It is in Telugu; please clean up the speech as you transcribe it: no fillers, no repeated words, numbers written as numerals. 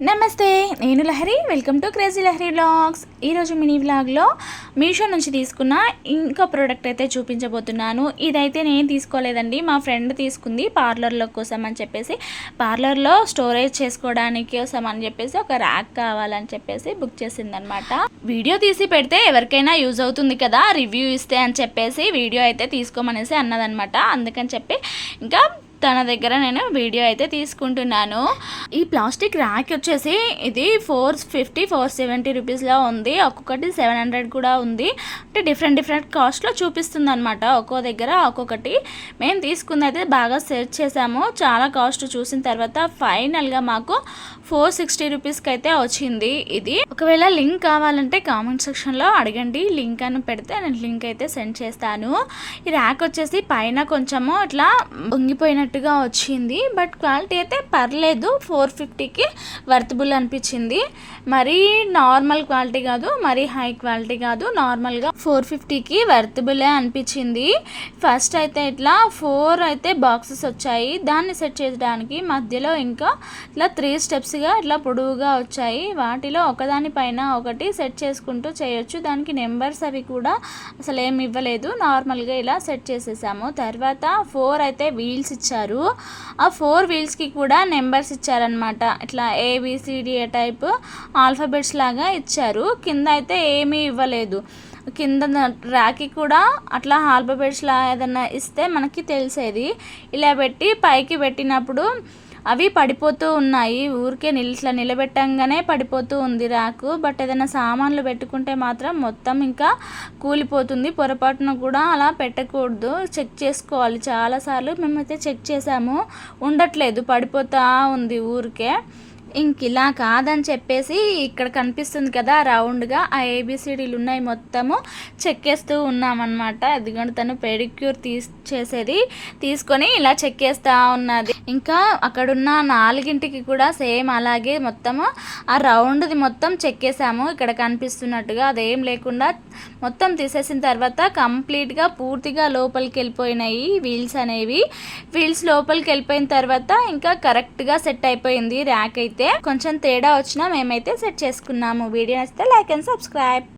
నమస్తే, నేను Lahari. Welcome to crazy Lahari vlogs. ఈరోజు మినీ వ్లాగ్లో మీషో నుంచి తీసుకున్న ఇంకో ప్రోడక్ట్ అయితే చూపించబోతున్నాను. ఇదైతే నేను తీసుకోలేదండి, మా ఫ్రెండ్ తీసుకుంది పార్లర్లో కోసం అని చెప్పేసి. పార్లర్లో స్టోరేజ్ చేసుకోవడానికి కోసం అని చెప్పేసి ఒక ర్యాక్ కావాలని చెప్పేసి బుక్ చేసిందనమాట. వీడియో తీసి పెడితే ఎవరికైనా యూజ్ అవుతుంది కదా, రివ్యూ ఇస్తే అని చెప్పేసి వీడియో అయితే తీసుకోమనేసి అన్నదనమాట. అందుకని చెప్పి ఇంకా తన దగ్గర నేను వీడియో అయితే తీసుకుంటున్నాను. ఈ ప్లాస్టిక్ ర్యాక్ వచ్చేసి ఇది 450 470 రూపీస్లో ఉంది. ఒక్కొక్కటి 700 కూడా ఉంది. అంటే డిఫరెంట్ కాస్ట్లో చూపిస్తుంది అనమాట. ఒక్కో దగ్గర ఒక్కొక్కటి. మేము తీసుకుంది అయితే బాగా సెర్చ్ చేసాము. చాలా కాస్ట్ చూసిన తర్వాత ఫైనల్గా మాకు 460 రూపీస్కి అయితే వచ్చింది. ఇది ఒకవేళ లింక్ కావాలంటే కామెంట్ సెక్షన్లో అడగండి. లింక్ అని పెడితే నేను లింక్ అయితే సెండ్ చేస్తాను. ఈ ర్యాక్ వచ్చేసి పైన కొంచెము ఇట్లా వంగిపోయినట్టుగా వచ్చింది. బట్ క్వాలిటీ అయితే పర్లేదు. 450కి వర్తబుల్ అనిపించింది. మరీ నార్మల్ క్వాలిటీ కాదు, మరీ హై క్వాలిటీ కాదు, నార్మల్గా 450కి వర్తబులే అనిపించింది. ఫస్ట్ అయితే ఇట్లా 4 అయితే బాక్సెస్ వచ్చాయి. దాన్ని సెట్ చేయడానికి మధ్యలో ఇంకా ఇట్లా 3 స్టెప్స్గా ఇట్లా పొడవుగా వచ్చాయి. వాటిలో ఒకదానిపైన ఒకటి సెట్ చేసుకుంటూ చేయొచ్చు. దానికి నెంబర్స్ అవి కూడా అసలు ఏమి ఇవ్వలేదు. నార్మల్గా ఇలా సెట్ చేసేసాము. తర్వాత 4 అయితే వీల్స్ ఇచ్చారు. ఆ 4 వీల్స్కి కూడా నెంబర్స్ ఇచ్చారనమాట. ఇట్లా ABCD టైప్ ఆల్ఫాబెట్స్ లాగా ఇచ్చారు. కింద అయితే ఏమీ ఇవ్వలేదు. కింద ర్యాక్కి కూడా అట్లా ఆల్ఫాబెట్స్లా ఏదన్నా ఇస్తే మనకి తెలిసేది. ఇలా పెట్టి పైకి పెట్టినప్పుడు అవి పడిపోతూ ఉన్నాయి. ఊరికే ఇట్లా నిలబెట్టంగానే పడిపోతూ ఉంది ర్యాకు. బట్ ఏదైనా సామాన్లు పెట్టుకుంటే మాత్రం మొత్తం ఇంకా కూలిపోతుంది. పొరపాటున కూడా అలా పెట్టకూడదు. చెక్ చేసుకోవాలి. చాలాసార్లు మేమైతే చెక్ చేసాము, ఉండట్లేదు, పడిపోతూ ఉంది ఊరికే. ఇంక ఇలా కాదని చెప్పేసి ఇక్కడ కనిపిస్తుంది కదా రౌండ్గా, ఆ ABCDలు ఉన్నాయి, మొత్తము చెక్కేస్తూ ఉన్నామన్నమాట. ఎందుకంటే తను పెడిక్యూర్ చేసేది తీసుకొని ఇలా చెక్కేస్తూ ఉన్నది. ఇంకా అక్కడున్న 4కి కూడా సేమ్ అలాగే మొత్తము ఆ రౌండ్ది మొత్తం చెక్కేసాము. ఇక్కడ కనిపిస్తున్నట్టుగా అదేం లేకుండా మొత్తం తీసేసిన తర్వాత కంప్లీట్గా పూర్తిగా లోపలికి వెళ్ళిపోయినాయి వీల్స్ అనేవి. వీల్స్ లోపలికి వెళ్ళిపోయిన తర్వాత ఇంకా కరెక్ట్గా సెట్ అయిపోయింది ర్యాక్ అయితే. కొంచెం తేడా వచ్చినా మేమైతే సెట్ చేసుకున్నాము. వీడియో నచ్చితే లైక్ అండ్ సబ్స్క్రైబ్.